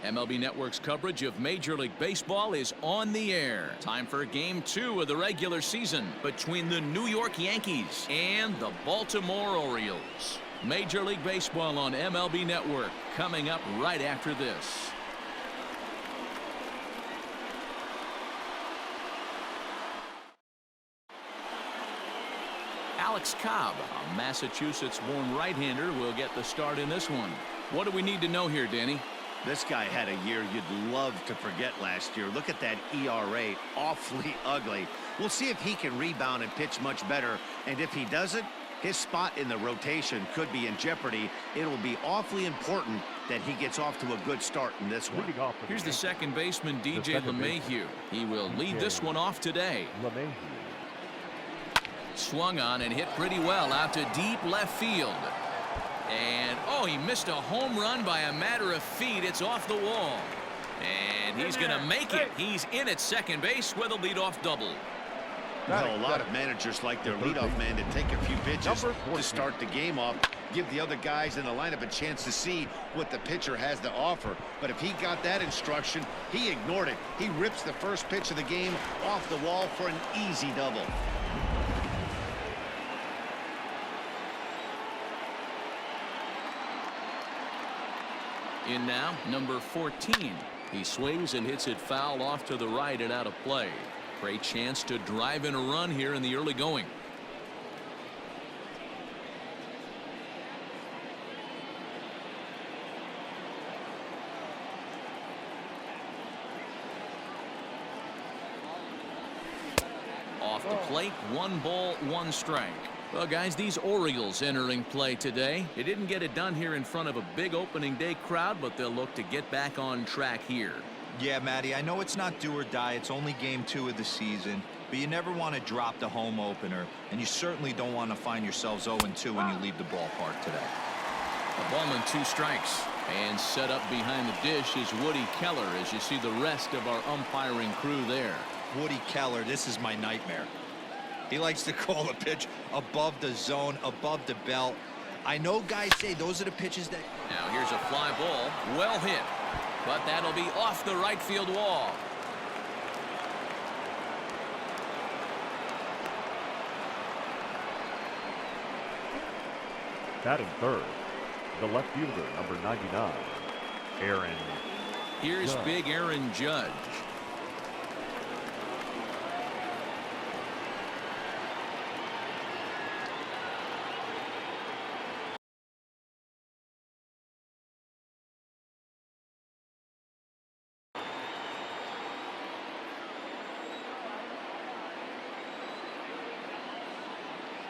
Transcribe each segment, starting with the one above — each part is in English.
MLB Network's coverage of Major League Baseball is on the air. Time for Game 2 of the regular season between the New York Yankees and the Baltimore Orioles. Major League Baseball on MLB Network coming up right after this. Alex Cobb, a Massachusetts-born right-hander, will get the start in this one. What do we need to know here, Danny? This guy had a year you'd love to forget last year. Look at that ERA, awfully ugly. We'll see if he can rebound and pitch much better. And if he doesn't, his spot in the rotation could be in jeopardy. It'll be awfully important that he gets off to a good start in this one. Here's the second baseman, DJ LeMahieu. He will lead this one off today. Swung on and hit pretty well out to deep left field. And, oh, he missed a home run by a matter of feet. It's off the wall. And he's going to make it. He's in at second base with a leadoff double. Well, a lot of managers like their leadoff man to take a few pitches to start the game off, give the other guys in the lineup a chance to see what the pitcher has to offer. But if he got that instruction, he ignored it. He rips the first pitch of the game off the wall for an easy double. In now, number 14. He swings and hits it foul off to the right and out of play. Great chance to drive in a run here in the early going. Off the plate, 1 ball, 1 strike. Well, guys, these Orioles entering play today. They didn't get it done here in front of a big opening day crowd, but they'll look to get back on track here. Yeah, Matty, I know it's not do or die. It's only game 2 of the season, but you never want to drop the home opener, and you certainly don't want to find yourselves 0-2 when you leave the ballpark today. A ball and 2 strikes. And set up behind the dish is Woody Keller as you see the rest of our umpiring crew there. Woody Keller, this is my nightmare. He likes to call a pitch above the zone, above the belt. I know guys say those are the pitches that... Now here's a fly ball, well hit, but that'll be off the right field wall. Batting third, the left fielder, number 99, Aaron. Here's Judge. big Aaron Judge.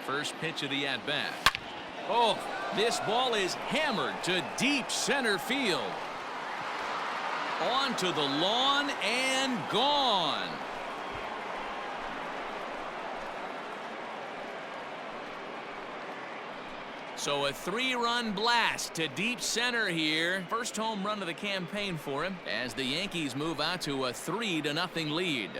First pitch of the at-bat. Oh, this ball is hammered to deep center field. Onto the lawn and gone. So a 3-run blast to deep center here. First home run of the campaign for him as the Yankees move out to a 3-0 lead.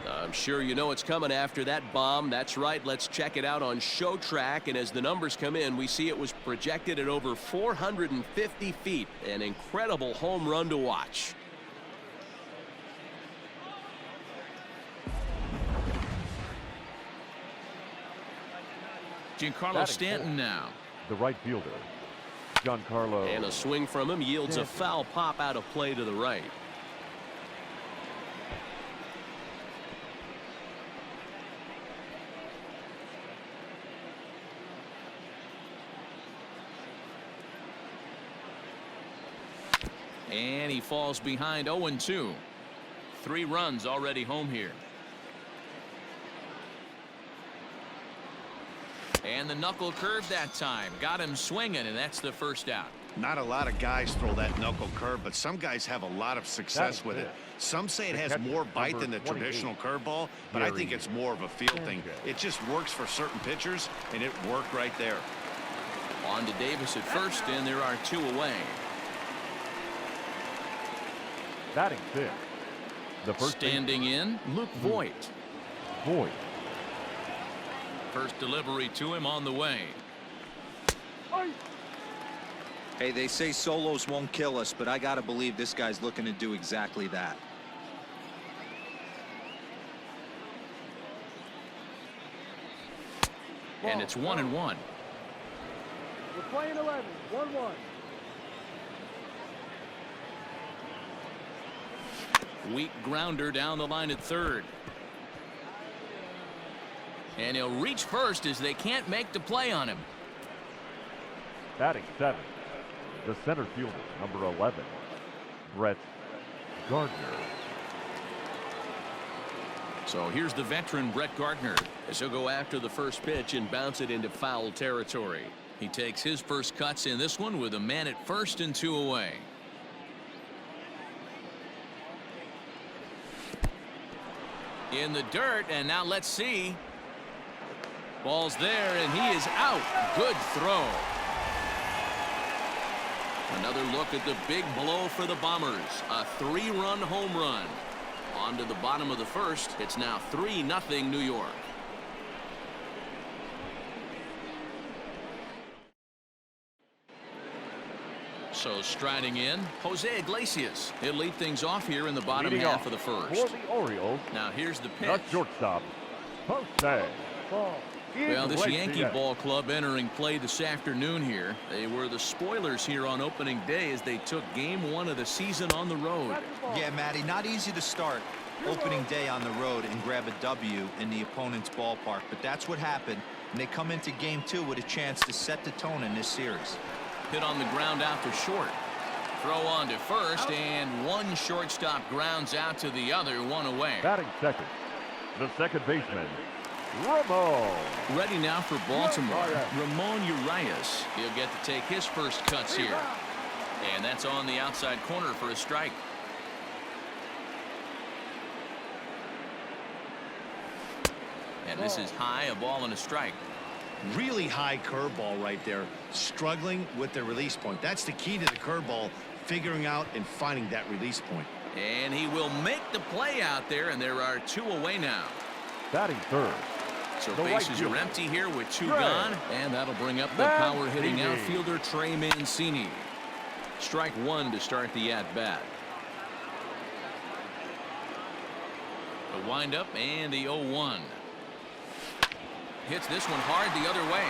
I'm sure you know it's coming after that bomb. That's right. Let's check it out on Show Track. And as the numbers come in, we see it was projected at over 450 feet. An incredible home run to watch. Giancarlo Stanton now. The right fielder, Giancarlo. And a swing from him yields a foul pop out of play to the right. And he falls behind 0-2. 3 runs already home here. And the knuckle curve that time. Got him swinging, and that's the first out. Not a lot of guys throw that knuckle curve, but some guys have a lot of success with it. Some say it has more bite than the traditional curveball, but I think it's more of a feel thing. It just works for certain pitchers, and it worked right there. On to Davis at first, and there are 2 away. Batting fifth, the first standing in, Luke Voit. Voit. First delivery to him on the way. Hey, they say solos won't kill us, but I gotta believe this guy's looking to do exactly that. And it's 1-1. We're playing 11. 1-1. Weak grounder down the line at third. And he'll reach first as they can't make the play on him. Batting 7, the center fielder, number 11, Brett Gardner. So here's the veteran Brett Gardner as he'll go after the first pitch and bounce it into foul territory. He takes his first cuts in this one with a man at first and 2 away. In the dirt, and now let's see. Ball's there, and he is out. Good throw. Another look at the big blow for the Bombers. A 3-run home run. On to the bottom of the first. It's now 3-0 New York. So striding in, Jose Iglesias. He'll lead things off here in the bottom half of the first. For the Orioles, Now here's the pitch. the shortstop, Jose. Ball. Well, this Iglesias. Yankee ball club entering play this afternoon here. They were the spoilers here on opening day as they took game 1 of the season on the road. Yeah, Matty, not easy to start opening day on the road and grab a W in the opponent's ballpark, but that's what happened, and they come into game 2 with a chance to set the tone in this series. Hit on the ground out to short. Throw on to first, and one shortstop grounds out to the other, 1 away. Batting second, the second baseman, Ramon. Ready now for Baltimore, Ramon Urias. He'll get to take his first cuts here. And that's on the outside corner for a strike. And this is high, a ball and a strike. Really high curveball right there. Struggling with the release point. That's the key to the curveball, figuring out and finding that release point. And he will make the play out there, and there are 2 away now. Batting third, So the right bases are fielder, empty here with 2 Trey gone, and that'll bring up the power-hitting Mancini. outfielder Trey Mancini. Strike 1 to start the at-bat. The windup and the 0-1. Hits this one hard the other way.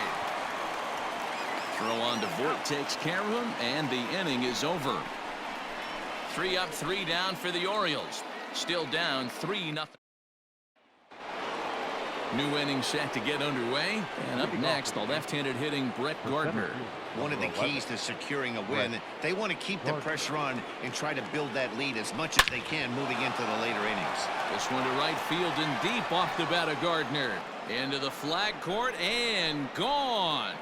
Throw on to Voit takes care of him, and the inning is over. 3 up, 3 down for the Orioles. Still down 3-0. New inning set to get underway, and up next, the left-handed hitting Brett Gardner. One of the keys to securing a win, they want to keep the pressure on and try to build that lead as much as they can moving into the later innings. This one to right field and deep off the bat of Gardner. Into the flag court and gone.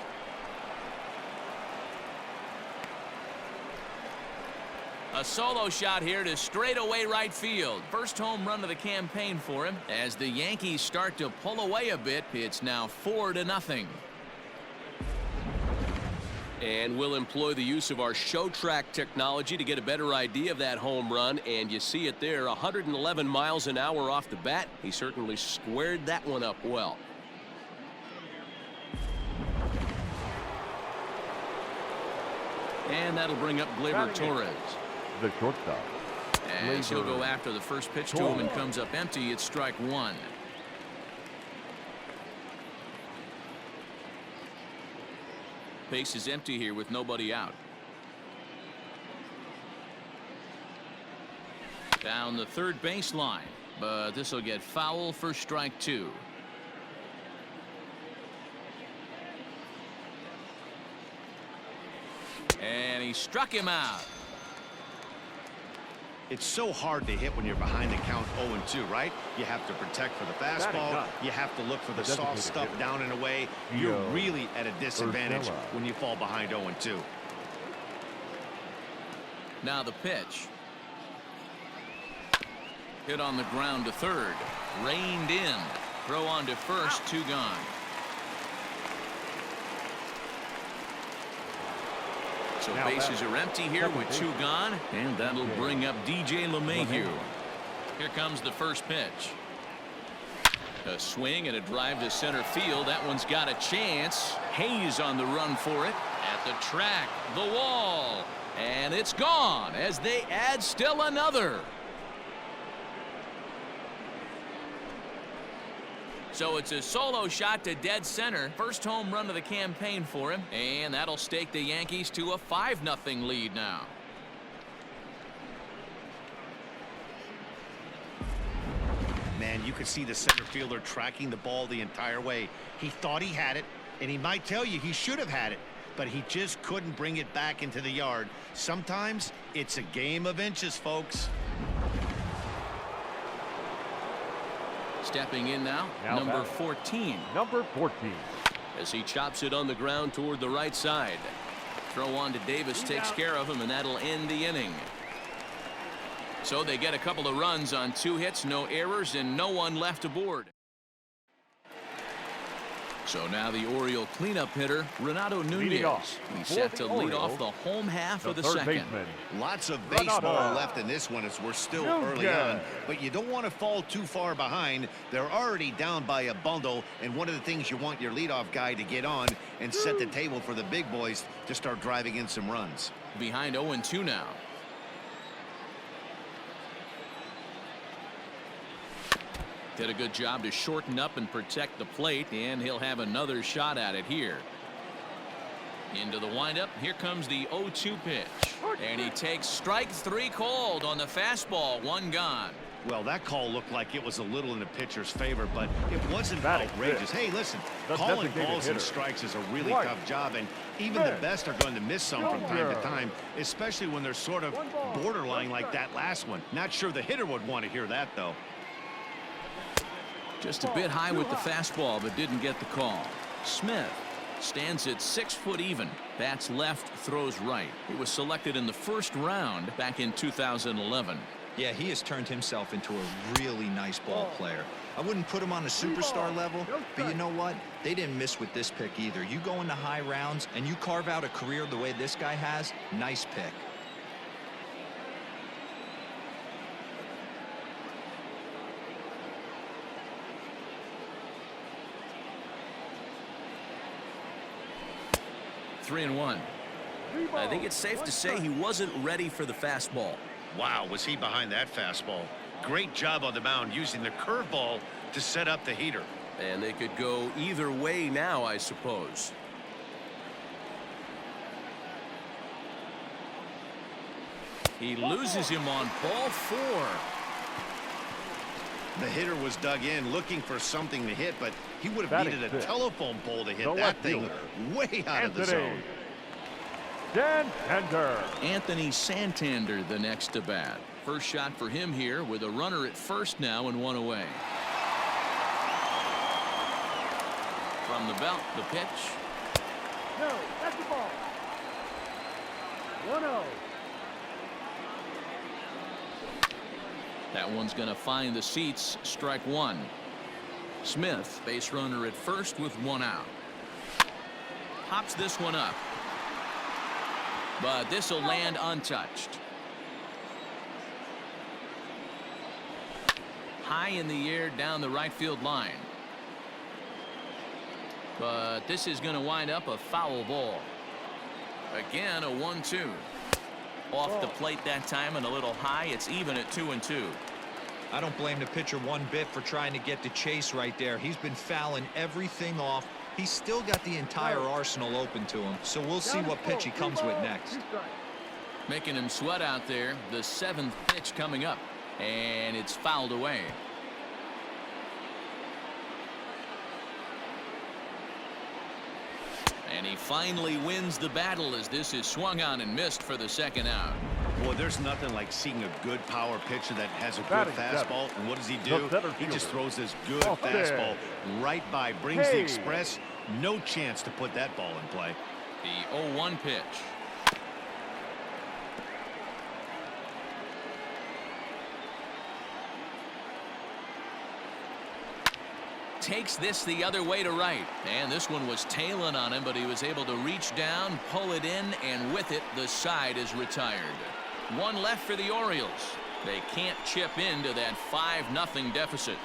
A solo shot here to straightaway right field. First home run of the campaign for him. As the Yankees start to pull away a bit, it's now 4-0. And we'll employ the use of our show track technology to get a better idea of that home run. And you see it there, 111 miles an hour off the bat. He certainly squared that one up well. And that'll bring up Gleyber Torres. the shortstop. As he'll go after the first pitch to him and comes up empty. It's strike 1. Base is empty here with nobody out. Down the third baseline, but this will get foul for strike 2. And he struck him out. It's so hard to hit when you're behind the count 0-2, right? You have to protect for the fastball. You have to look for the soft stuff down and away. You're really at a disadvantage when you fall behind 0-2. Now the pitch. Hit on the ground to third. Reined in. Throw on to first. 2 gone. So bases are empty here with 2 gone, and that'll bring up DJ LeMahieu. Here comes the first pitch. A swing and a drive to center field. That one's got a chance. Hayes on the run for it. At the track, the wall. And it's gone as they add still another. So it's a solo shot to dead center. First home run of the campaign for him. And that'll stake the Yankees to a 5-0 lead now. Man, you could see the center fielder tracking the ball the entire way. He thought he had it, and he might tell you he should have had it, but he just couldn't bring it back into the yard. Sometimes it's a game of inches, folks. Stepping in now number 14. Number 14. As he chops it on the ground toward the right side. Throw on to Davis takes care of him, and that'll end the inning. So they get a couple of runs on 2 hits, no errors, and no one left aboard. So now the Oriole cleanup hitter, Renato Nunez. He's set to lead off the home half of the second. Lots of baseball left in this one as we're still early on, but you don't want to fall too far behind. They're already down by a bundle, and one of the things you want your leadoff guy to get on and set the table for the big boys to start driving in some runs. Behind 0-2 now. Did a good job to shorten up and protect the plate, and he'll have another shot at it here. Into the windup. Here comes the 0-2 pitch. And he takes strike 3 called on the fastball. 1 gone. Well, that call looked like it was a little in the pitcher's favor, but it wasn't outrageous. Hey, listen, calling balls and strikes is a really tough job, and even the best are going to miss some from time to time, especially when they're sort of borderline like that last one. Not sure the hitter would want to hear that, though. Just a bit high with the fastball, but didn't get the call. Smith stands at 6 foot even. Bats left, throws right. He was selected in the first round back in 2011. Yeah, he has turned himself into a really nice ball player. I wouldn't put him on a superstar level, but you know what? They didn't miss with this pick either. You go into high rounds and you carve out a career the way this guy has, nice pick. Three and one. I think it's safe to say he wasn't ready for the fastball. Wow, was he behind that fastball. Great job on the mound using the curveball to set up the heater. And they could go either way now, I suppose. He loses him on ball 4. The hitter was dug in looking for something to hit, but he would have needed a telephone pole to hit that thing way out of the zone. Anthony Santander, the next to bat. First shot for him here with a runner at first now and 1 away. From the belt, the pitch. No, that's the ball. 1-0. That one's going to find the seats. Strike 1. Smith, base runner at first with 1 out. Hops this one up. But this will land untouched. High in the air down the right field line. But this is going to wind up a foul ball. Again, a 1-2. Off the plate that time and a little high. It's even at 2-2. I don't blame the pitcher one bit for trying to get the chase right there. He's been fouling everything off. He's still got the entire arsenal open to him. So we'll see what pitch he comes with next. Making him sweat out there. The 7th pitch coming up. And it's fouled away. And he finally wins the battle as this is swung on and missed for the 2nd out. Boy, there's nothing like seeing a good power pitcher that has a good fastball. And what does he do? He just throws this good fastball right by, brings the express. No chance to put that ball in play. The 0-1 pitch. Takes this the other way to right, and this one was tailing on him, but he was able to reach down, pull it in, and with it the side is retired. 1 left for the Orioles. They can't chip into that 5-0 deficit.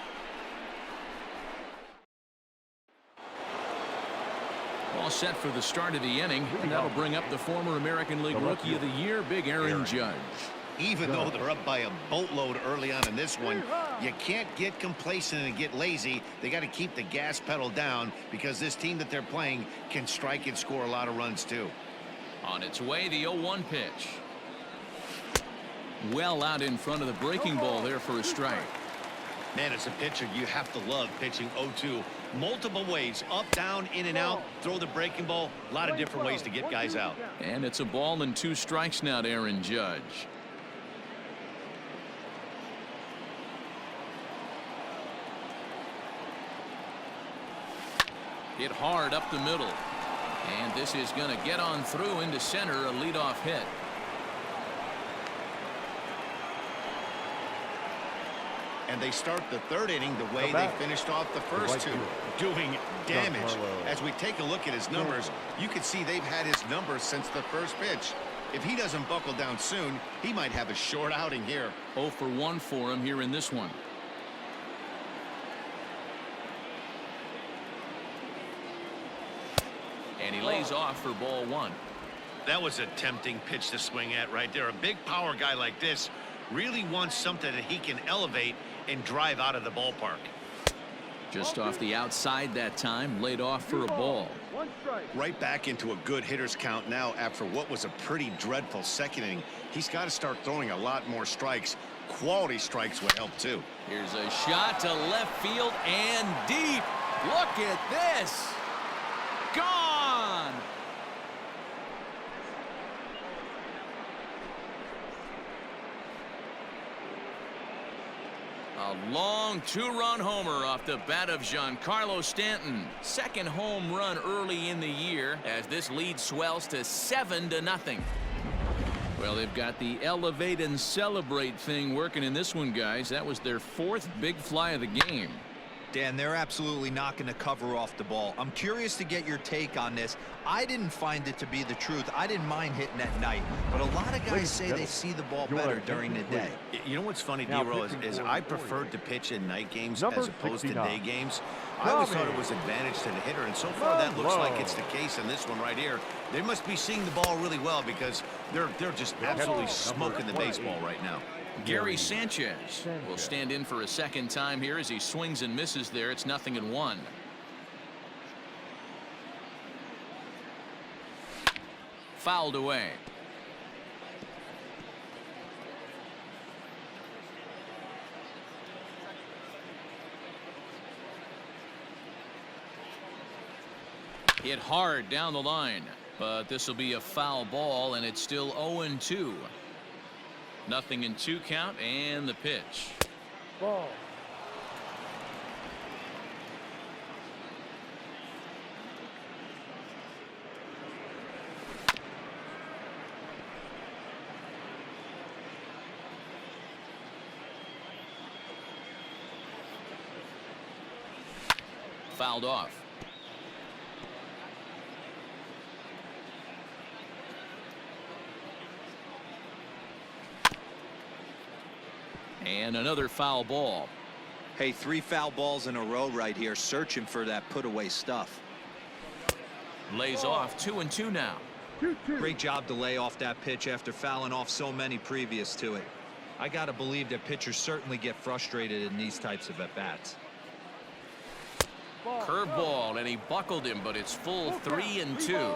All set for the start of the inning, and that'll bring up the former American League Rookie of the Year, Big Aaron Judge. Even though they're up by a boatload early on in this one, you can't get complacent and get lazy. They got to keep the gas pedal down because this team that they're playing can strike and score a lot of runs too. On its way, the 0-1 pitch. Well out in front of the breaking ball there for a strike. Man, as a pitcher, you have to love pitching 0-2. Multiple ways, up, down, in and out, throw the breaking ball. A lot of different ways to get guys out. And it's a ball and 2 strikes now to Aaron Judge. Hit hard up the middle. And this is going to get on through into center, a leadoff hit. And they start the third inning the way they finished off the first two, doing damage. As we take a look at his numbers, you can see they've had his numbers since the first pitch. If he doesn't buckle down soon, he might have a short outing here. 0 for 1 for him here in this one. And he lays off for ball 1. That was a tempting pitch to swing at right there. A big power guy like this really wants something that he can elevate and drive out of the ballpark. Just off the outside that time, laid off for a ball. Right back into a good hitter's count now after what was a pretty dreadful second inning. He's got to start throwing a lot more strikes. Quality strikes would help too. Here's a shot to left field and deep. Look at this. Gone. A long 2-run homer off the bat of Giancarlo Stanton. Second home run early in the year as this lead swells to 7-0. Well, they've got the elevate and celebrate thing working in this one, guys. That was their 4th big fly of the game. Dan, they're absolutely not going to cover off the ball. I'm curious to get your take on this. I didn't find it to be the truth. I didn't mind hitting at night, but a lot of guys say they see the ball better during the day. You know what's funny, D-Roll, is I preferred to pitch in night games as opposed to day games. I always thought it was advantage to the hitter, and so far that looks like it's the case in this one right here. They must be seeing the ball really well because they're just absolutely smoking the baseball right now. Gary Sanchez will stand in for a second time here as he swings and misses there. It's 0-1. Fouled away. Hit hard down the line, but this will be a foul ball, and it's still 0-2. 0-2 count, and the pitch. Ball. Fouled off. And another foul ball. Hey, 3 foul balls in a row right here, searching for that put-away stuff. Lays off 2-2 now. 2-2. Great job to lay off that pitch after fouling off so many previous to it. I got to believe that pitchers certainly get frustrated in these types of at-bats. Curveball, and he buckled him, but it's full 3-2.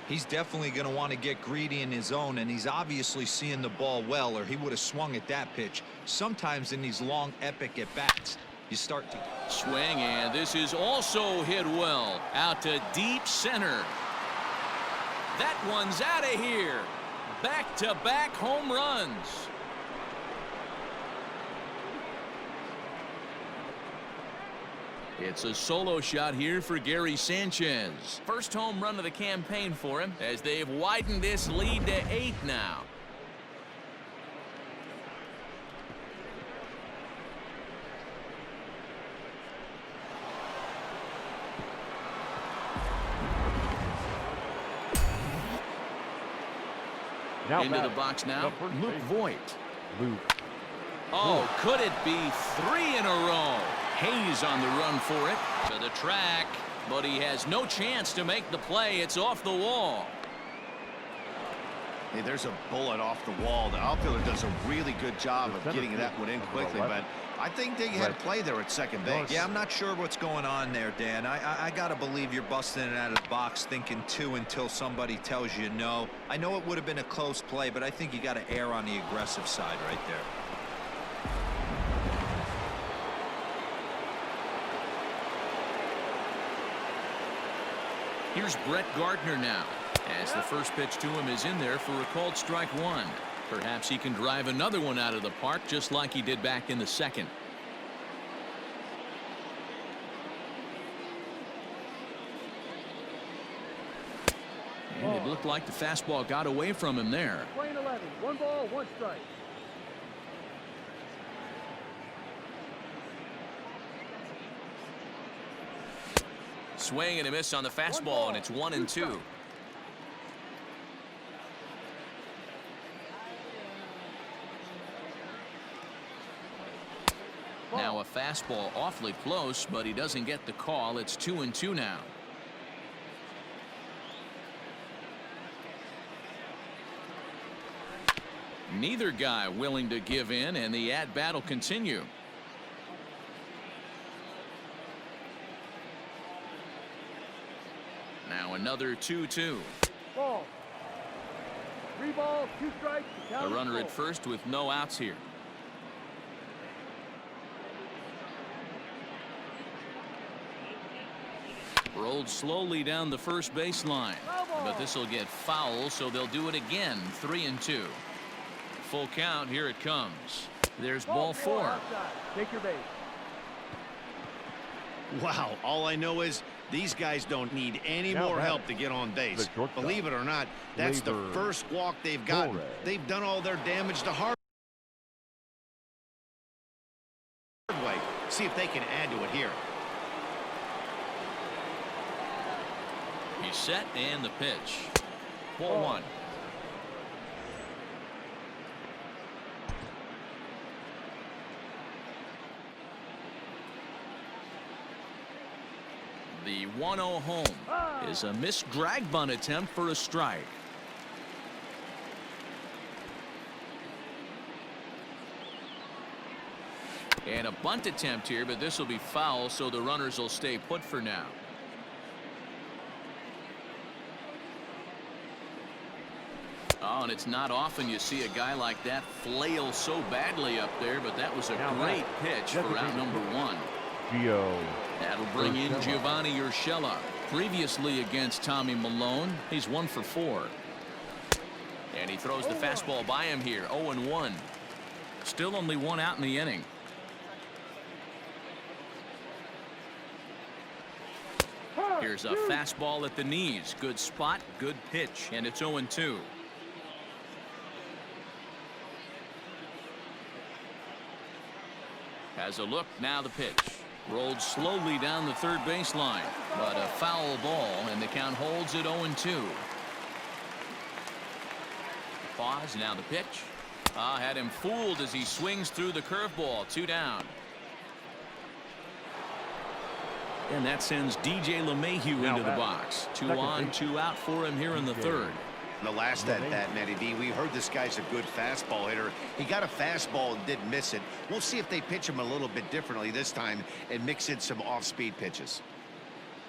He's definitely going to want to get greedy in his zone, and he's obviously seeing the ball well, or he would have swung at that pitch. Sometimes in these long, epic at-bats, you start to Swing, and this is also hit well. Out to deep center. That one's out of here. Back-to-back home runs. It's a solo shot here for Gary Sanchez. First home run of the campaign for him as they've widened this lead to 8 now. Into the box now, Luke Voigt. Oh, could it be 3 in a row? Hayes on the run for it. To the track. but he has no chance to make the play. It's off the wall. Hey, there's a bullet off the wall. The outfielder does a really good job of getting that one in quickly, but I think they had a play there at second base. Yeah, I'm not sure what's going on there, Dan. I got to believe you're busting it out of the box thinking two until somebody tells you no. I know it would have been a close play, but I think you got to err on the aggressive side right there. Here's Brett Gardner now, as the first pitch to him is in there for a called strike one. Perhaps he can drive another one out of the park just like he did back in the second. And it looked like the fastball got away from him there. Playing 11. 1 ball, 1 strike. Swing and a miss on the fastball, and it's 1-2. Now a fastball awfully close, but he doesn't get the call. It's 2-2 now. Neither guy willing to give in, and the at-bat will continue. Now another 2-2. Ball. 3 balls, 2 strikes. A runner at first with no outs here. Rolled slowly down the first baseline, but this will get foul, so they'll do it again. 3-2. Full count. Here it comes. There's ball 4. Take your base. Wow, all I know is these guys don't need any more help to get on base. Believe it or not, that's the first walk they've gotten. They've done all their damage the hard way. See if they can add to it here. He's set, and the pitch. Ball 1. The 1-0 home is a missed drag bunt attempt for a strike. And a bunt attempt here, but this will be foul, so the runners will stay put for now. Oh, and it's not often you see a guy like that flail so badly up there, but that was a great pitch for out number 1. That'll bring in Giovanni Urshela. Previously against Tommy Milone, he's 1 for 4. And he throws the fastball by him here. 0-1. Still only 1 out in the inning. Here's a fastball at the knees. Good spot, good pitch, and it's 0-2. Has a look, now the pitch. Rolled slowly down the third baseline, but a foul ball, and the count holds at 0-2. Pause, now the pitch. Had him fooled as he swings through the curveball. 2 down. And that sends DJ LeMahieu into the box. 2 on, 2 out for him here in the third. The last at bat, Matty B, we heard this guy's a good fastball hitter. He got a fastball and didn't miss it. We'll see if they pitch him a little bit differently this time and mix in some off-speed pitches.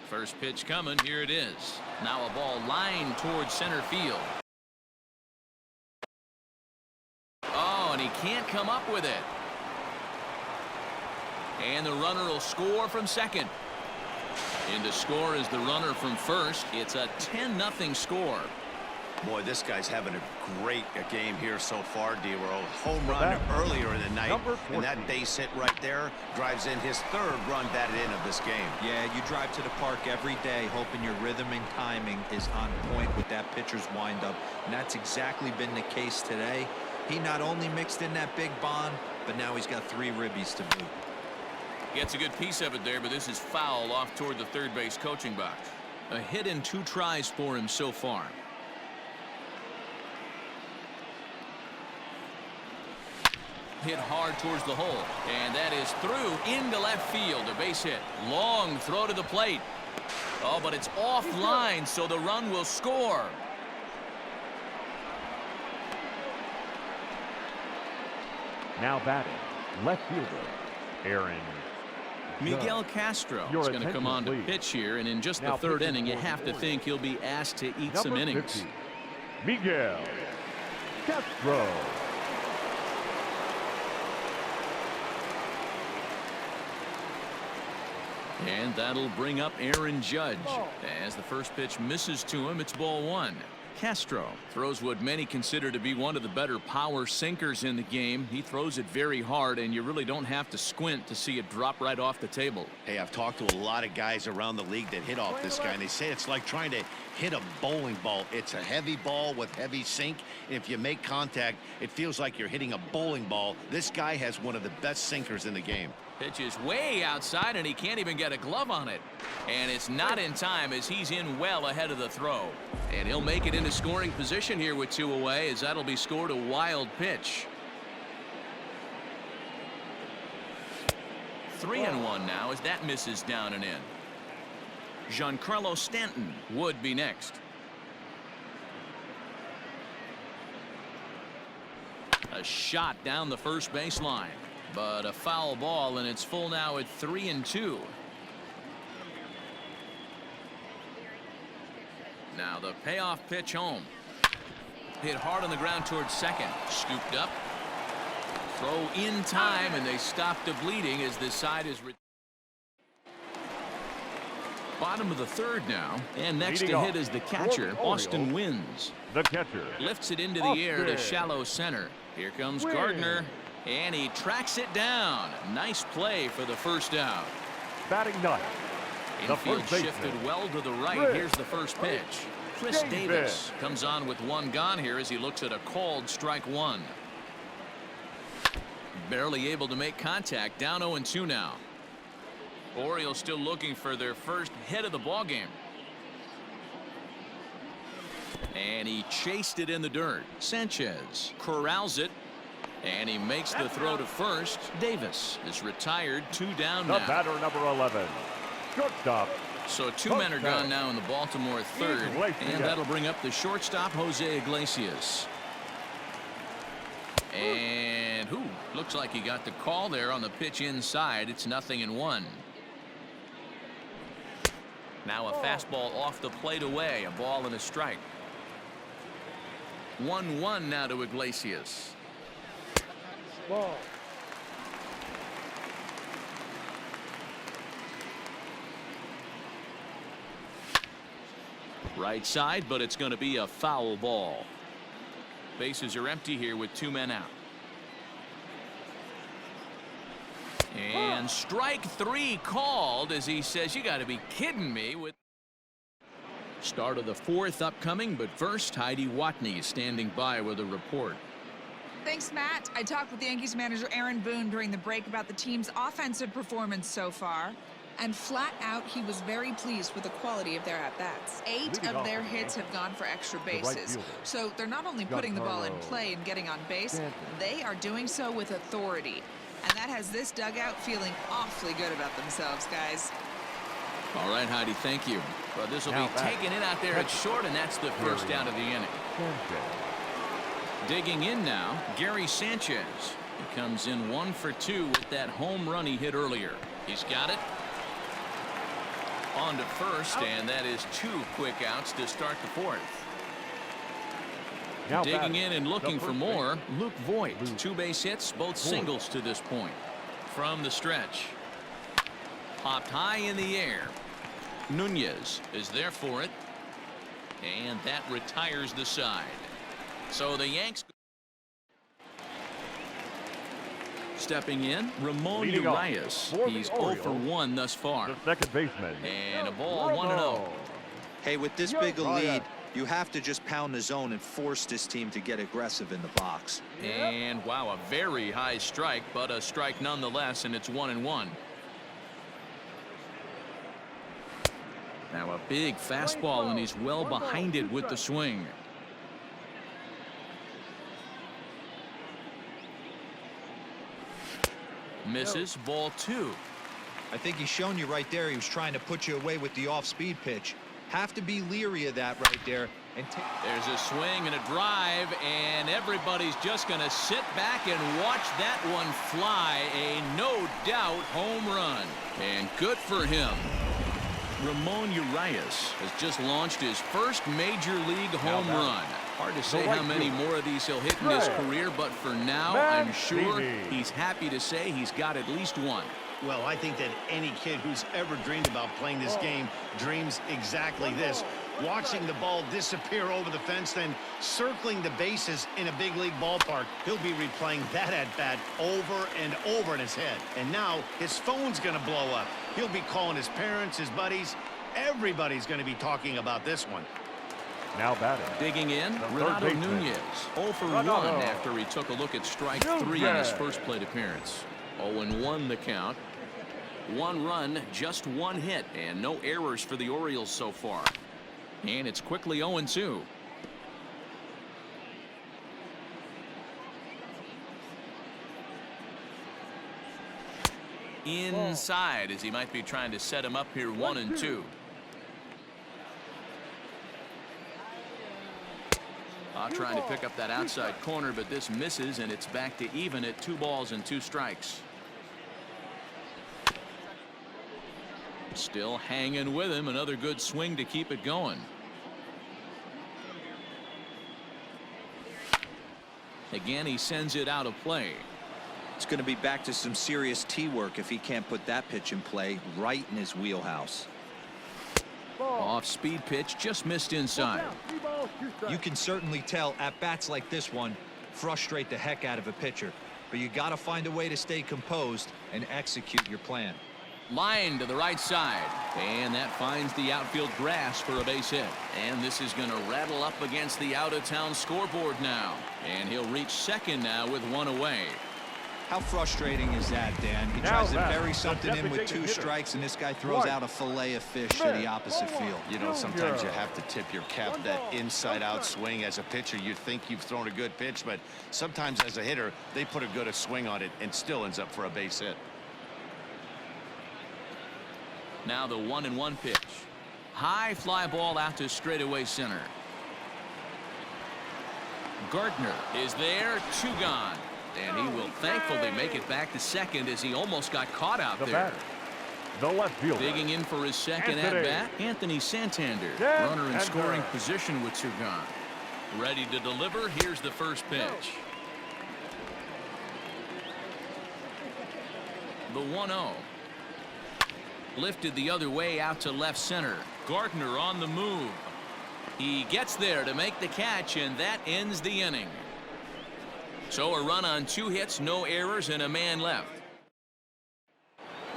First pitch coming. Here it is. Now a ball lined towards center field. Oh, and he can't come up with it. And the runner will score from second. In to score is the runner from first. It's a 10-0 score. Boy, this guy's having a great game here so far, D-Roll. Home run earlier in the night, and that base hit right there drives in his 3rd run batted in of this game. Yeah, you drive to the park every day hoping your rhythm and timing is on point with that pitcher's windup, and that's exactly been the case today. He not only mixed in that big bomb, but now he's got 3 ribbies to boot. Gets a good piece of it there, but this is foul off toward the third base coaching box. A hit and 2 tries for him so far. Hit hard towards the hole, and that is through into left field. A base hit. Long throw to the plate. Oh, but it's offline, so the run will score. Now batting, left fielder, Aaron. Miguel Castro is going to come on to pitch here, and in just the third inning, you have to think he'll be asked to eat some innings. 50, Miguel Castro. And that'll bring up Aaron Judge. As the first pitch misses to him, it's ball one. Castro throws what many consider to be one of the better power sinkers in the game. He throws it very hard, and you really don't have to squint to see it drop right off the table. Hey, I've talked to a lot of guys around the league that hit off this guy, and they say it's like trying to hit a bowling ball. It's a heavy ball with heavy sink, and if you make contact, it feels like you're hitting a bowling ball. This guy has one of the best sinkers in the game. Pitch is way outside, and he can't even get a glove on it. And it's not in time, as he's in well ahead of the throw. And he'll make it into scoring position here with 2 away, as that'll be scored a wild pitch. 3-1 now as that misses down and in. Giancarlo Stanton would be next. A shot down the first baseline. But a foul ball, and it's full now at 3-2. Now the payoff pitch home. Hit hard on the ground towards second. Scooped up. Throw in time, and they stop the bleeding as this side is. Bottom of the third now, and next to hit is the catcher, Austin Wins. The catcher Lifts it into the air to shallow center. Here comes Gardner. And he tracks it down. Nice play for the first out. Batting ninth, Infield shifted well to the right. Here's the first pitch. Chris Davis comes on with one gone here as he looks at a called strike one. Barely able to make contact. Down 0-2 now. Orioles still looking for their first hit of the ballgame. And he chased it in the dirt. Sanchez corrals it. And he makes the throw to first. Davis is retired. 2 down now. The batter, number 11, shortstop. So 2 men are gone now in the Baltimore third. And that'll bring up the shortstop, Jose Iglesias. And looks like he got the call there on the pitch inside. It's 0-1. Now a fastball off the plate away. A ball and a strike. 1-1 now to Iglesias. Ball. Right side, but it's going to be a foul ball. Bases are empty here with 2 men out. And strike 3 called as he says, you got to be kidding me. With start of the 4th upcoming, but first Heidi Watney standing by with a report. Thanks, Matt. I talked with the Yankees manager Aaron Boone during the break about the team's offensive performance so far. And flat out, he was very pleased with the quality of their at-bats. 8 of their hits have gone for extra bases. So they're not only putting the ball in play and getting on base, they are doing so with authority. And that has this dugout feeling awfully good about themselves, guys. All right, Heidi, thank you. Well, this will be taking it out there at short, and that's the first out of the inning. Digging in now, Gary Sanchez. He comes in 1 for 2 with that home run he hit earlier. He's got it. On to first, and that is 2 quick outs to start the 4th. Now digging in and looking for more, Luke Voigt. 2 base hits, both singles to this point. From the stretch. Popped high in the air. Nunez is there for it. And that retires the side. So the Yanks stepping in, Ramon Urias. He's 0 for 1 thus far. The second baseman. And a ball 1-0. Hey, with this big a lead, you have to just pound the zone and force this team to get aggressive in the box. And wow, a very high strike, but a strike nonetheless, and it's 1-1. Now a big fastball, and he's well behind it with the swing. Misses, ball 2. I think he's shown you right there he was trying to put you away with the off-speed pitch. Have to be leery of that right there. And there's a swing and a drive, and everybody's just going to sit back and watch that one fly. A no-doubt home run. And good for him. Ramon Urias has just launched his first Major League home run. Hard to say how many more of these he'll hit in his career, but for now, I'm sure he's happy to say he's got at least one. Well, I think that any kid who's ever dreamed about playing this game dreams exactly this. Watching the ball disappear over the fence, then circling the bases in a big league ballpark. He'll be replaying that at-bat over and over in his head. And now his phone's going to blow up. He'll be calling his parents, his buddies. Everybody's going to be talking about this one. Now batting. Digging in, Renato Nunez. 0 for 1 after he took a look at strike 3 in his first plate appearance. 0-1 the count. 1 run, just 1 hit, and no errors for the Orioles so far. And it's quickly 0-2. Inside, as he might be trying to set him up here 1-2. Trying to pick up that outside corner, but this misses, and it's back to even at 2 balls and 2 strikes. Still hanging with him. Another good swing to keep it going. Again, he sends it out of play. It's going to be back to some serious tee work if he can't put that pitch in play right in his wheelhouse. Off-speed pitch, just missed inside. You can certainly tell at-bats like this one frustrate the heck out of a pitcher, but you got to find a way to stay composed and execute your plan. Line to the right side, and that finds the outfield grass for a base hit. And this is going to rattle up against the out-of-town scoreboard now, and he'll reach second now with 1 away. How frustrating is that, Dan? He tries to bury something in with 2 strikes, and this guy throws out a fillet of fish to the opposite field. You know, sometimes you have to tip your cap. That inside-out swing as a pitcher, you think you've thrown a good pitch, but sometimes as a hitter, they put a good swing on it and still ends up for a base hit. Now the 1-1 pitch. High fly ball out to straightaway center. Gardner is there, 2 gone. And he will thankfully make it back to second as he almost got caught out there. The left fielder. Digging in for his second at-bat, Anthony Santander. Runner in scoring position with 2 gone. Ready to deliver. Here's the first pitch. The 1-0. Lifted the other way out to left center. Gardner on the move. He gets there to make the catch, and that ends the inning. So a run on 2 hits, no errors, and a man left.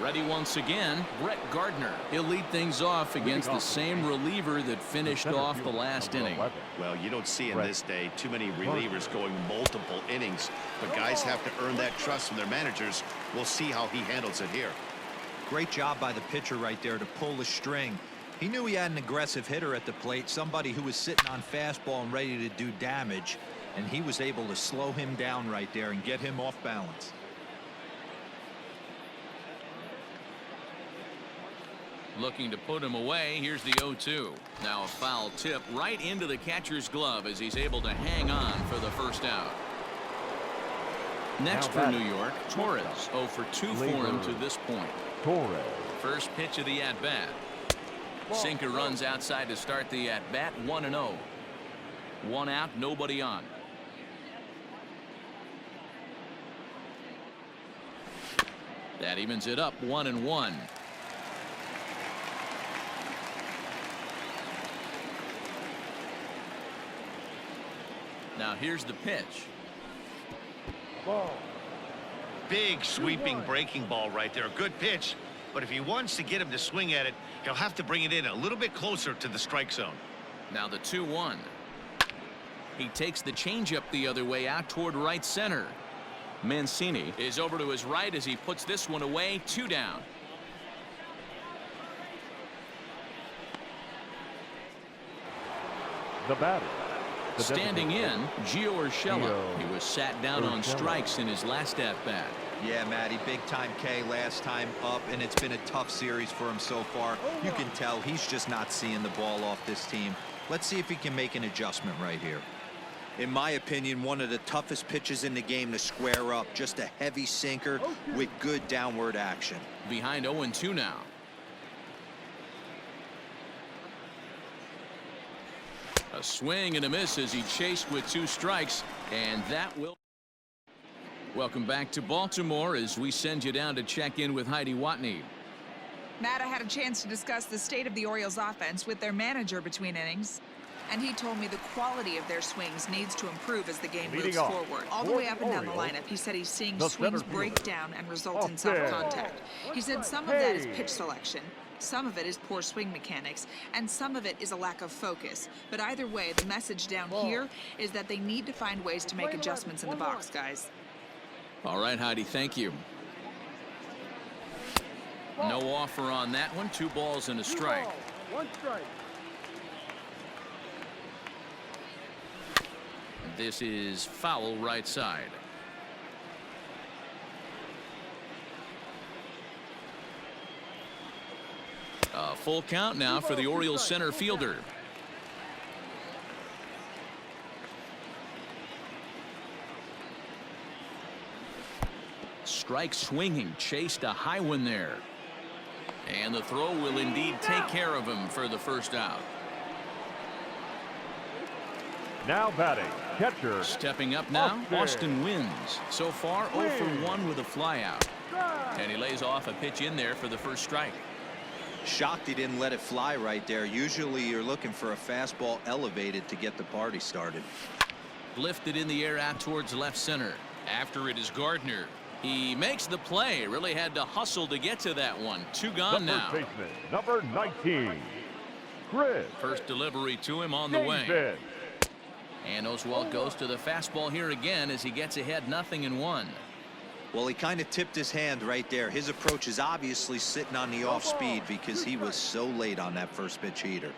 Ready once again, Brett Gardner. He'll lead things off against the same reliever that finished off the last inning. Well, you don't see in this day too many relievers going multiple innings, but guys have to earn that trust from their managers. We'll see how he handles it here. Great job by the pitcher right there to pull the string. He knew he had an aggressive hitter at the plate, somebody who was sitting on fastball and ready to do damage, and he was able to slow him down right there and get him off balance. Looking to put him away. Here's the 0-2. Now a foul tip right into the catcher's glove as he's able to hang on for the first out. Next for New York, Torres. 0 for 2 for him to this point. Torres. First pitch of the at-bat. Sinker runs outside to start the at-bat. 1-0. 1 out, nobody on. That evens it up, 1-1. Now here's the pitch. Ball. Big sweeping breaking ball right there. A good pitch, but if he wants to get him to swing at it, he'll have to bring it in a little bit closer to the strike zone. Now the 2-1. He takes the changeup the other way out toward right center. Mancini is over to his right as he puts this one away. 2 down. The batter, Standing in, Gio Urshela. He was sat down on strikes in his last at-bat. Yeah, Matty, big-time K last time up, and it's been a tough series for him so far. You can tell he's just not seeing the ball off this team. Let's see if he can make an adjustment right here. In my opinion, one of the toughest pitches in the game to square up. Just a heavy sinker with good downward action. Behind 0-2 now. A swing and a miss as he chased with 2 strikes, and that will. Welcome back to Baltimore as we send you down to check in with Heidi Watney. Matt, I had a chance to discuss the state of the Orioles offense with their manager between innings, and he told me the quality of their swings needs to improve as the game moves forward. All the way up and down the lineup, he said he's seeing swings break down and result in soft contact. He said some of that is pitch selection, some of it is poor swing mechanics, and some of it is a lack of focus. But either way, the message down here is that they need to find ways to make adjustments in the box, guys. All right, Heidi, thank you. No offer on that one. 2 balls and a strike. 1 strike. This is foul right side. A full count now for the Orioles center fielder. Strike swinging, chased a high one there. And the throw will indeed take care of him for the first out. Now batting, catcher. Stepping up now, Austin wins. So far, 0 for 1 with a flyout. And he lays off a pitch in there for the first strike. Shocked he didn't let it fly right there. Usually you're looking for a fastball elevated to get the party started. Lifted in the air out towards left center. After it is Gardner. He makes the play. Really had to hustle to get to that one. 2 gone now. Baseman, number 19, Chris. First delivery to him on the way. And Oswalt goes to the fastball here again as he gets ahead 0-1. Well, he kind of tipped his hand right there. His approach is obviously sitting on the off speed because he was so late on that first pitch heater.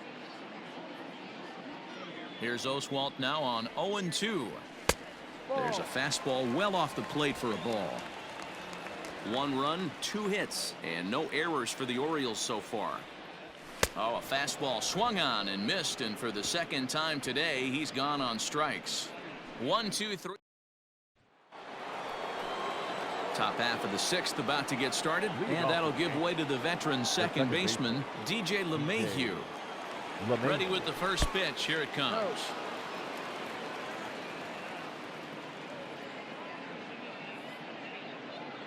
Here's Oswalt now on 0-2. There's a fastball well off the plate for a ball. 1 run, 2 hits, and no errors for the Orioles so far. Oh, a fastball swung on and missed, and for the second time today, he's gone on strikes. 1, 2, 3. Top half of the 6th about to get started, and that'll give way to the veteran second baseman, DJ LeMahieu. Ready with the first pitch. Here it comes.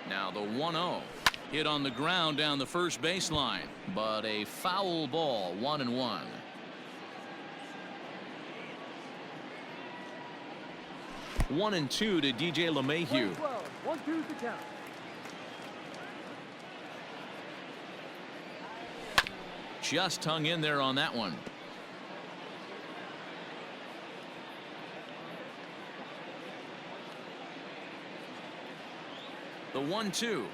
Now the 1-0. Hit on the ground down the first baseline, but a foul ball. 1-1. One and 2 to DJ LeMahieu. 1-2's the count. Just hung in there on that one. The 1-2.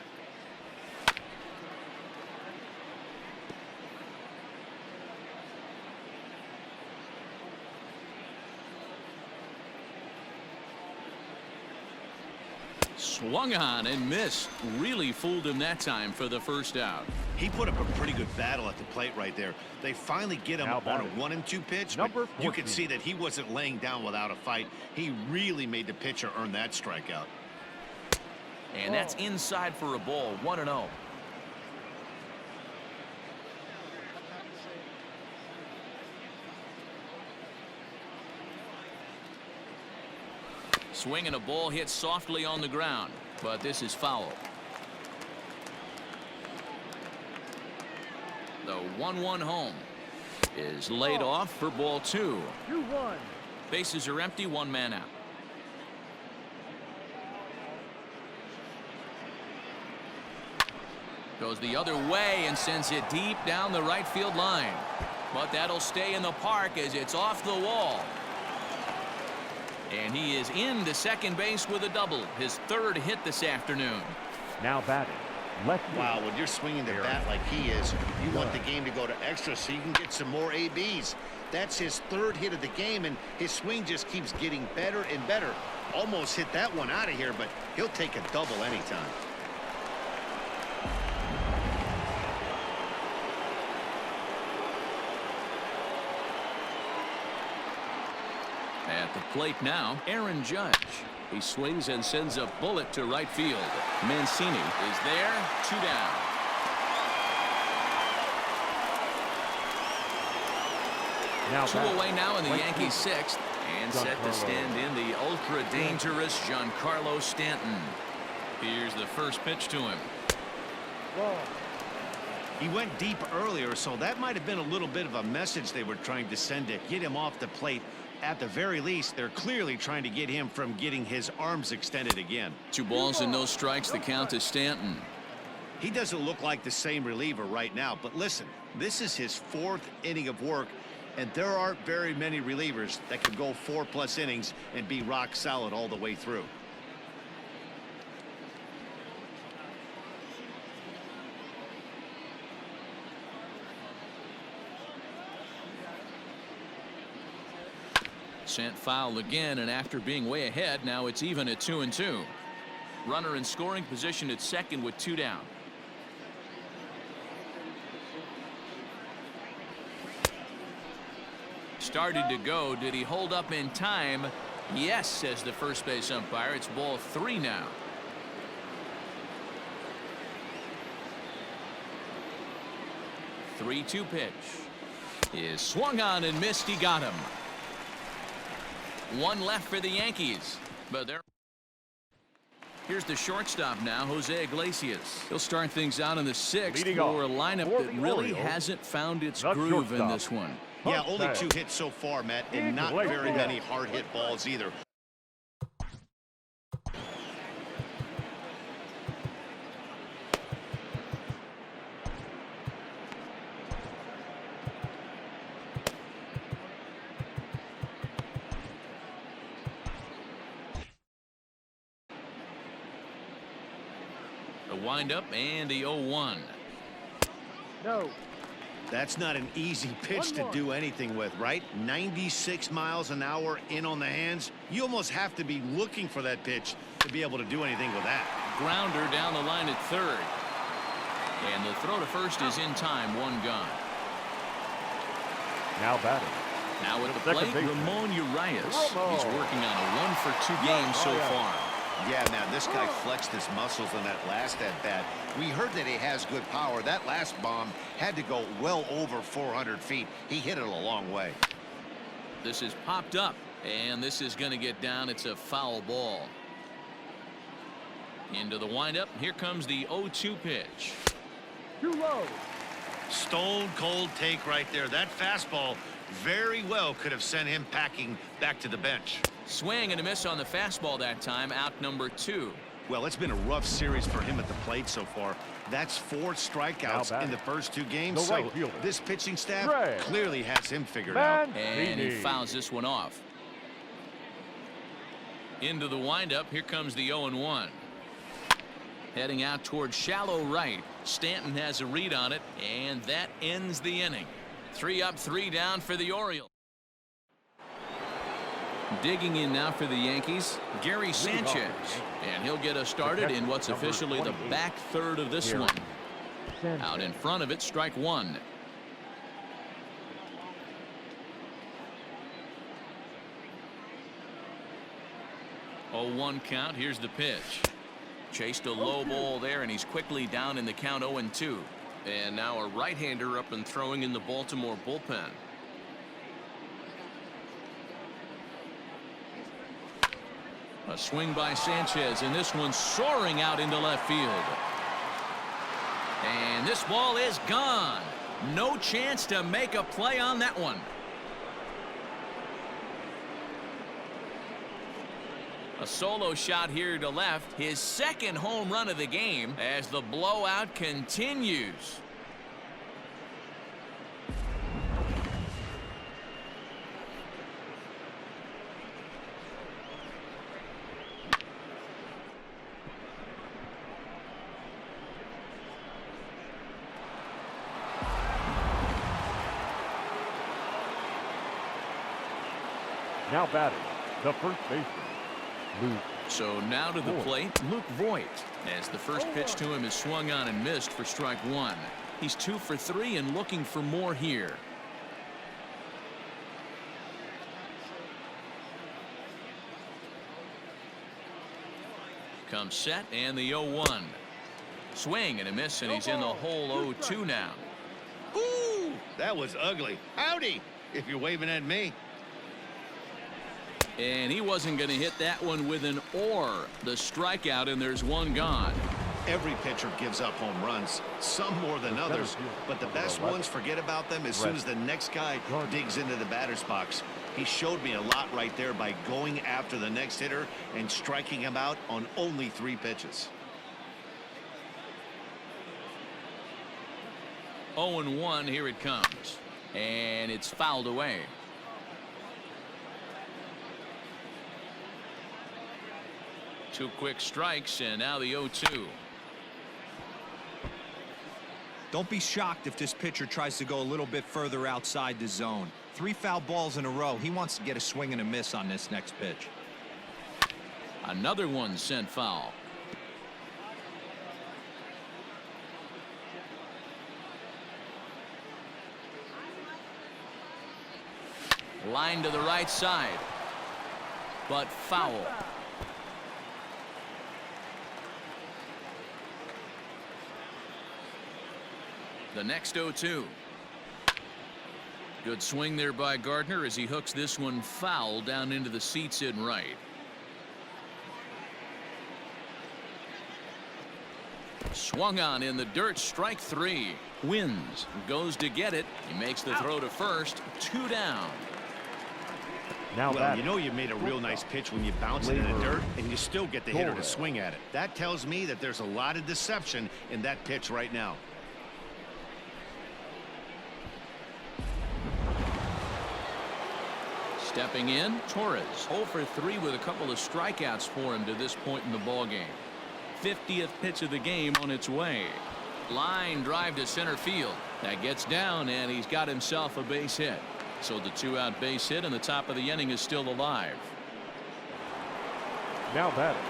Swung on and missed. Really fooled him that time for the first out. He put up a pretty good battle at the plate right there. They finally get him on a 1-2 pitch, but you could see that he wasn't laying down without a fight. He really made the pitcher earn that strikeout. And that's inside for a ball. 1-0. Swinging a ball hit softly on the ground, but this is foul. The 1-1 home is laid off for ball 2. 2-1. Bases are empty, 1 man out. Goes the other way and sends it deep down the right field line. But that'll stay in the park as it's off the wall. And he is into second base with a double. His 3rd hit this afternoon. Now batting, Left field. Wow, when you're swinging the bat like he is, you want the game to go to extra so you can get some more ABs. That's his third hit of the game, and his swing just keeps getting better and better. Almost hit that one out of here, but he'll take a double anytime. At the plate now, Aaron Judge. He swings and sends a bullet to right field. Mancini is there, 2 down. Now 2 back. away now in the Right Yankees' field. 6th. And set to stand in the ultra-dangerous Giancarlo Stanton. Here's the first pitch to him. Ball. He went deep earlier, so that might have been a little bit of a message they were trying to send to get him off the plate. At the very least, they're clearly trying to get him from getting his arms extended again. 2 balls and no strikes, the count to Stanton. He doesn't look like the same reliever right now, but listen, this is his 4th inning of work, and there aren't very many relievers that can go 4+ innings and be rock solid all the way through. Sent foul again, and after being way ahead, now it's even at 2-2. Runner in scoring position at second with 2 down. Started to go. Did he hold up in time? Yes, says the first base umpire. It's ball 3 now. Three-2 pitch is swung on and missed. He got him. 1 left for the Yankees, but they're. Here's the shortstop now, Jose Iglesias. He'll start things out in the 6th Leading for a off lineup for that the really Orioles, hasn't found its the groove in shortstop. this one. Yeah, only Okay. 2 hits so far, Matt, and not very many hard hit balls either. The windup and the 0-1. No. That's not an easy pitch to 1-1. do anything with, right? 96 miles an hour in on the hands. You almost have to be looking for that pitch to be able to do anything with that. Grounder down the line at third. And the throw to first is in time. 1 gone. Now batting. Now at the Second plate, baseman. Ramon Urias. Ramon. He's working on a 1-for-2 game so far. Yeah, man, this guy flexed his muscles on that last at-bat. We heard that he has good power. That last bomb had to go well over 400 feet. He hit it a long way. This is popped up, and this is going to get down. It's a foul ball. Into the windup. Here comes the 0-2 pitch. Too low. Stone cold take right there. That fastball very well could have sent him packing back to the bench. Swing and a miss on the fastball that time. Out number 2. Well, it's been a rough series for him at the plate so far. That's 4 strikeouts in the first 2 games. The right So fielder. this pitching staff Ray. clearly has him figured out. And he Mancini. fouls this one off. Into the windup. Here comes the 0-1. Heading out towards shallow right. Stanton has a read on it, and that ends the inning. 3 up, 3 down for the Orioles. Digging in now for the Yankees, Gary Sanchez. And he'll get us started in what's Number officially the 28. back third of this Gary one. Sanchez. Out in front of it, strike 1. Oh, 1 count. Here's the pitch. Chased a low ball there, and he's quickly down in the count 0-2. And now a right-hander up and throwing in the Baltimore bullpen. A swing by Sanchez, and this one soaring out into left field. And this ball is gone. No chance to make a play on that one. A solo shot here to left, his second home run of the game as the blowout continues. Now batting, the first baseman, Luke. So now to the plate, Luke Voigt, as the first pitch to him is swung on and missed for strike one. He's 2 for 3 and looking for more here. Comes set and the 0-1. Swing and a miss, and he's in the hole 0-2 now. Ooh, that was ugly. Howdy, if you're waving at me. And he wasn't going to hit that one with an or. The strikeout, and there's one gone. Every pitcher gives up home runs, some more than others, but the best ones forget about them as soon as the next guy digs into the batter's box. He showed me a lot right there by going after the next hitter and striking him out on only 3 pitches. 0-1, here it comes. And it's fouled away. Two quick strikes, and now the 0-2. Don't be shocked if this pitcher tries to go a little bit further outside the zone. 3 foul balls in a row. He wants to get a swing and a miss on this next pitch. Another one sent foul. Line to the right side, but foul. The next 0-2. Good swing there by Gardner as he hooks this one foul down into the seats in right. Swung on in the dirt, strike 3. Wins, goes to get it. He makes the throw to first, 2 down. Now well, you know you made a real nice pitch when you bounce it in the dirt and you still get the hitter to swing at it. That tells me that there's a lot of deception in that pitch right now. Stepping in, Torres, 0 for 3 with a couple of strikeouts for him to this point in the ballgame. 50th pitch of the game on its way. Line drive to center field. That gets down, and he's got himself a base hit. So the 2-out base hit, and the top of the inning is still alive. Now batting,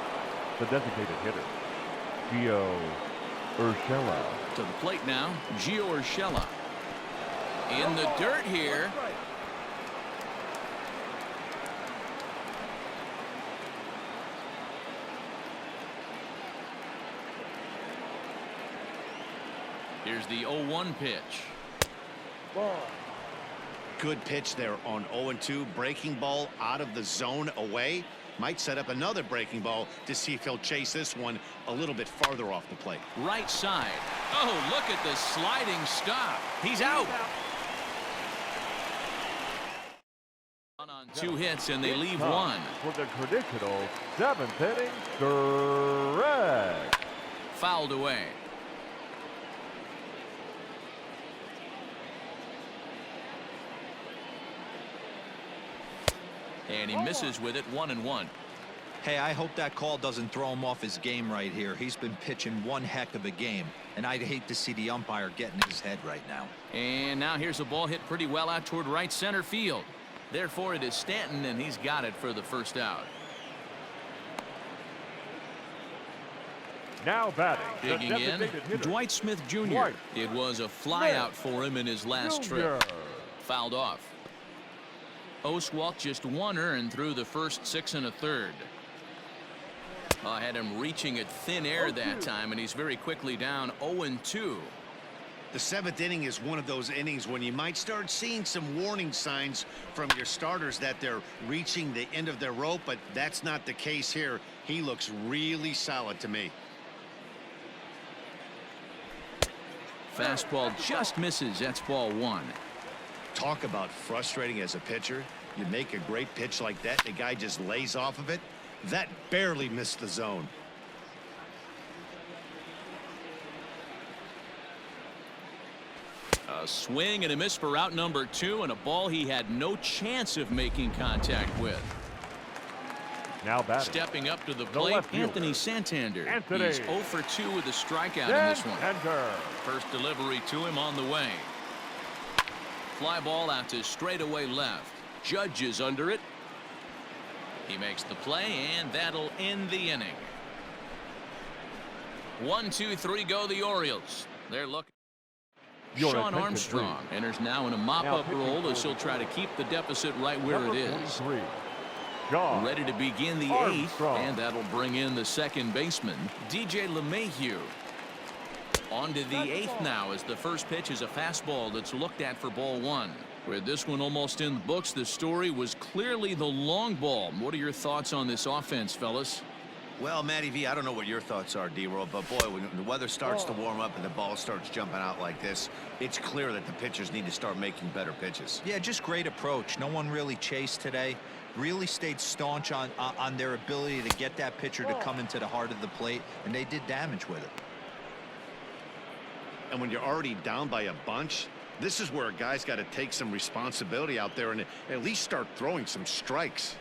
the designated hitter, Gio Urshela. To the plate now, Gio Urshela. In the dirt here. Here's the 0-1 pitch. Ball. Good pitch there on 0-2. Breaking ball out of the zone away. Might set up another breaking ball to see if he'll chase this one a little bit farther off the plate. Right side. Oh, look at the sliding stop. He's out. On 2 hits, and they leave 1. For the traditional 7th inning stretch. Fouled away. And he misses with it, 1-1. Hey, I hope that call doesn't throw him off his game right here. He's been pitching one heck of a game, and I'd hate to see the umpire get in his head right now. And now here's a ball hit pretty well out toward right center field. Therefore, it is Stanton, and he's got it for the first out. Now batting, Digging in, Dwight Smith Jr. It was a flyout for him in his last trip. Fouled off. Oswalt just 1 earned through the first 6 1/3. I had him reaching at thin air that time, and he's very quickly down 0-2. The 7th inning is one of those innings when you might start seeing some warning signs from your starters that they're reaching the end of their rope, but that's not the case here. He looks really solid to me. Fastball just misses. That's ball 1. Talk about frustrating as a pitcher. You make a great pitch like that, the guy just lays off of it. That barely missed the zone. A swing and a miss for out number 2, and a ball he had no chance of making contact with. Now batting. Stepping up to the plate, Anthony Santander. He's 0 for 2 with a strikeout in this one. First delivery to him on the way. Fly ball out to straightaway left. Judge is under it. He makes the play, and that'll end the inning. 1, 2, 3 go the Orioles. They're looking. Your Sean attention, Armstrong please. enters now in a mop-up Now role pitching as he'll for try to keep the deficit right where Number it is. 23, Sean Ready to begin the Armstrong. 8th, and that'll bring in the second baseman, DJ LeMahieu. On to the 8th now as the first pitch is a fastball that's looked at for ball 1. With this one almost in the books, the story was clearly the long ball. What are your thoughts on this offense, fellas? Well, Matty V, I don't know what your thoughts are, D-Roll, but boy, when the weather starts to warm up and the ball starts jumping out like this, it's clear that the pitchers need to start making better pitches. Yeah, just great approach. No one really chased today. Really stayed staunch on their ability to get that pitcher to come into the heart of the plate, and they did damage with it. And when you're already down by a bunch, this is where a guy's got to take some responsibility out there and at least start throwing some strikes.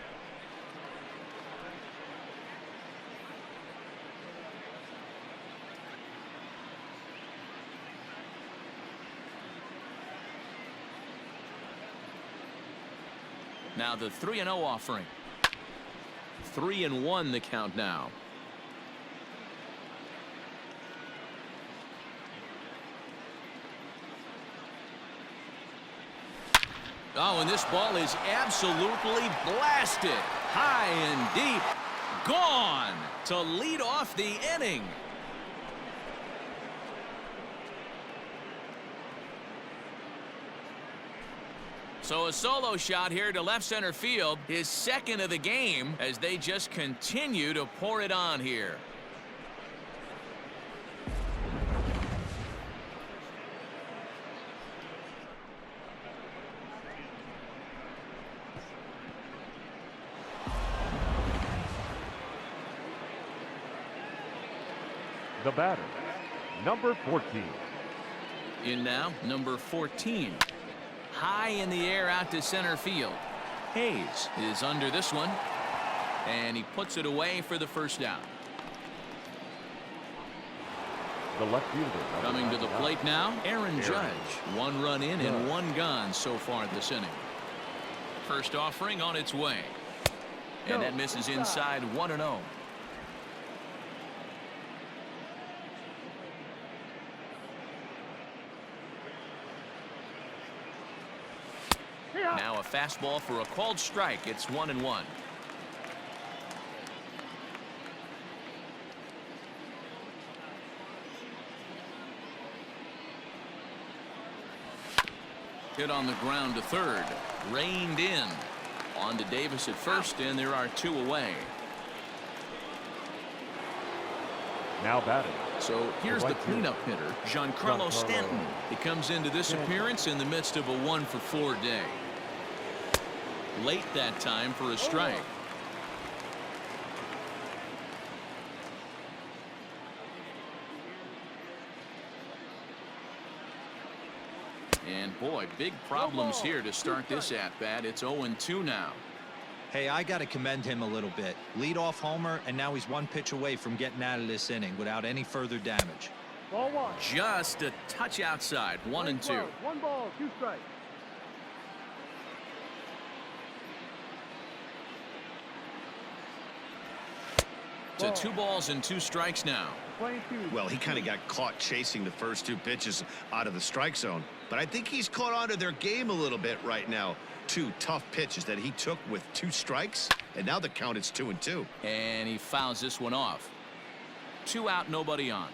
Now the 3-0 offering. 3-1 the count now. Oh, and this ball is absolutely blasted. High and deep. Gone to lead off the inning. So a solo shot here to left center field, his second of the game, as they just continue to pour it on here. The batter, number 14. In now, number 14. High in the air out to center field. Hayes is under this one, and he puts it away for the first down. The left fielder. Coming to the 99. plate now, Aaron Judge. 1 run in and 1 gone so far this inning. First offering on its way. And that misses inside 1-0. Now a fastball for a called strike. It's 1-1. Hit on the ground to third. Reined in. On to Davis at first, and there are 2 away. Now batting. So here's the right cleanup hitter, Giancarlo Stanton. He comes into this appearance in the midst of a 1-for-4 day. Late that time for a strike. And boy, big problems here to start this at-bat. It's 0-2 now. Hey, I got to commend him a little bit. Leadoff homer, and now he's 1 pitch away from getting out of this inning without any further damage. Ball 1. Just a touch outside. 1-2. 1 ball, 2 strikes. To 2 balls and 2 strikes now. Well, he kind of got caught chasing the first 2 pitches out of the strike zone, but I think he's caught on to their game a little bit right now. 2 tough pitches that he took with 2 strikes, and now the count is 2-2. And he fouls this one off. 2 out, nobody on.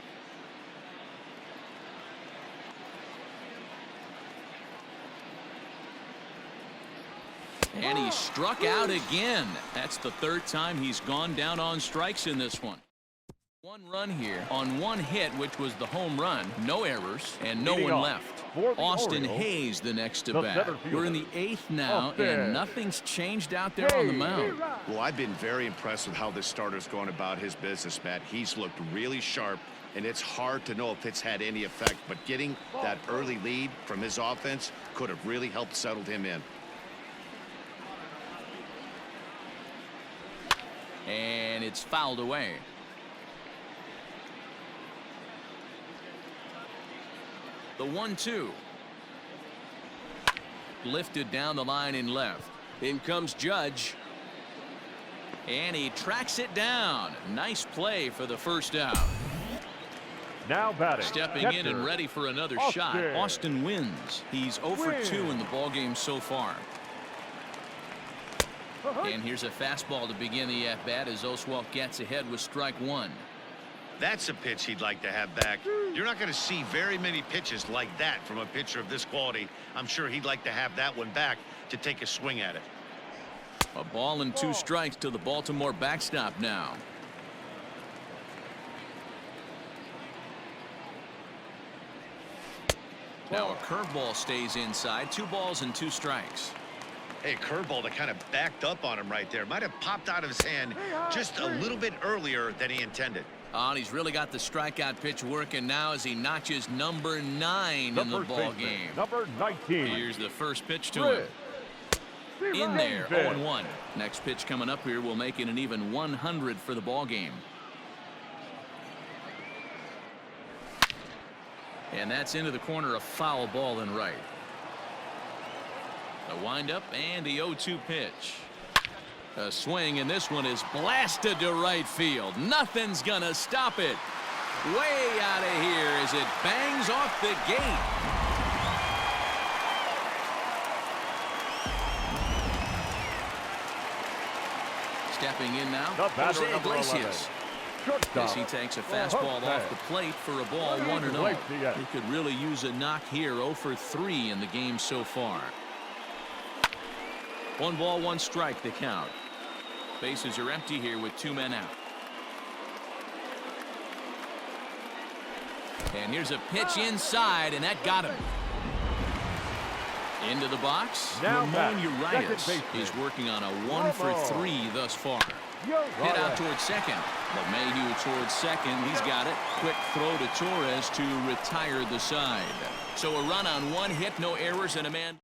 And he struck out again. That's the 3rd time he's gone down on strikes in this one. 1 run here on 1 hit, which was the home run. No errors and no Leading one off left. for the Austin Orioles, Hayes the next to the bat. center We're in fielder, the 8th now, Austin. and nothing's changed out there on the mound. Well, I've been very impressed with how this starter's going about his business, Matt. He's looked really sharp, and it's hard to know if it's had any effect, but getting that early lead from his offense could have really helped settle him in. And it's fouled away. The 1-2. Lifted down the line in left. In comes Judge. And he tracks it down. Nice play for the first out. Now batting. Stepping in catcher, and ready for another shot. Austin wins. He's 0 for 2 in the ballgame so far. And here's a fastball to begin the at-bat as Oswalt gets ahead with strike one. That's a pitch he'd like to have back. You're not going to see very many pitches like that from a pitcher of this quality. I'm sure he'd like to have that one back to take a swing at it. A ball and 2 strikes to the Baltimore backstop now. Now a curveball stays inside. 2 balls and 2 strikes. Hey, curveball that kind of backed up on him right there. Might have popped out of his hand just a little bit earlier than he intended. Oh, and he's really got the strikeout pitch working now as he notches number 9 in the ball game. Number 19. Here's the first pitch to him. In there, 0-1. Next pitch coming up here will make it an even 100 for the ball game. And that's into the corner, a foul ball and right. The windup and the 0-2 pitch. A swing, and this one is blasted to right field. Nothing's gonna stop it. Way out of here as it bangs off the gate. Stepping in now, Jose Iglesias. As he takes a fastball off the plate for a ball 1-0. He could really use a knock here. 0 for 3 in the game so far. 1 ball, 1 strike the count. Bases are empty here with 2 men out. And here's a pitch inside, and that got him. Into the box. Ramon Urias is working on a 1 for 3 thus far. Hit out towards second. LeMahieu towards second. He's got it. Quick throw to Torres to retire the side. So a run on 1 hit, no errors, and a man.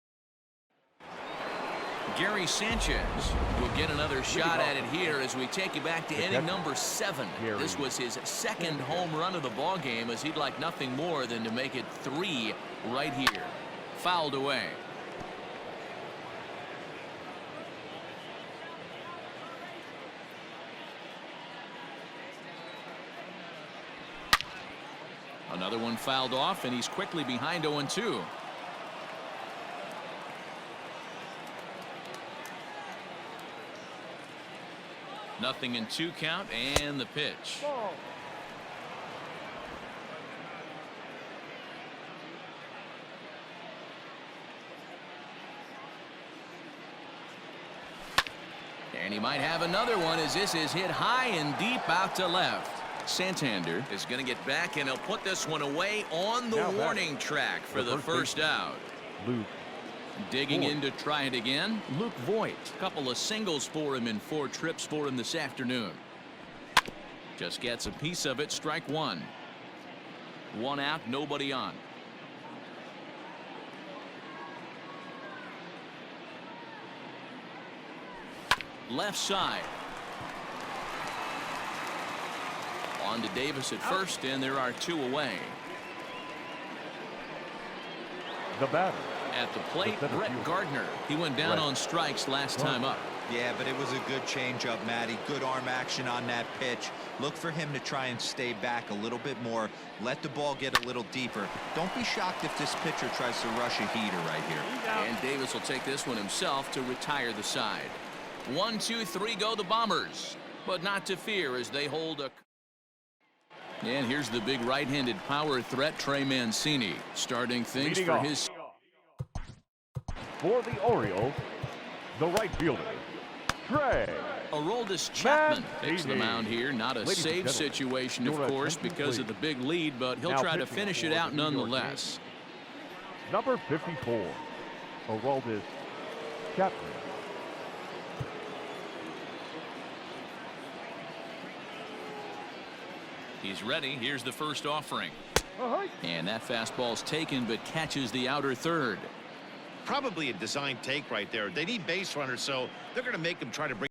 Gary Sanchez will get another shot at it here as we take you back to inning number 7. This was his 2nd home run of the ball game, as he'd like nothing more than to make it 3 right here. Fouled away. Another one fouled off, and he's quickly behind 0-2. Nothing in 2 count, and the pitch. And he might have another one as this is hit high and deep out to left. Santander is going to get back, and he'll put this one away on the warning track for the first out. Luke. Digging in to try it again, Luke Voigt. A couple of singles for him in 4 trips for him this afternoon. Just gets a piece of it. Strike 1. 1 out, nobody on. Left side. On to Davis at first, and there are 2 away. The batter. At the plate, Brett Gardner. He went down on strikes last time up. Yeah, but it was a good changeup, Matty. Good arm action on that pitch. Look for him to try and stay back a little bit more. Let the ball get a little deeper. Don't be shocked if this pitcher tries to rush a heater right here. And Davis will take this one himself to retire the side. 1, 2, 3 go the Bombers. But not to fear as they hold a... And here's the big right-handed power threat, Trey Mancini, starting things for his... For the Orioles, the right fielder, Trey. Aroldis Chapman takes the mound here. Not a save situation, of course, because of the big lead, but he'll try to finish it out nonetheless. Number 54, Aroldis Chapman. He's ready. Here's the first offering. And that fastball's taken, but catches the outer third. Probably a design take right there. They need base runners, so they're going to make him try to bring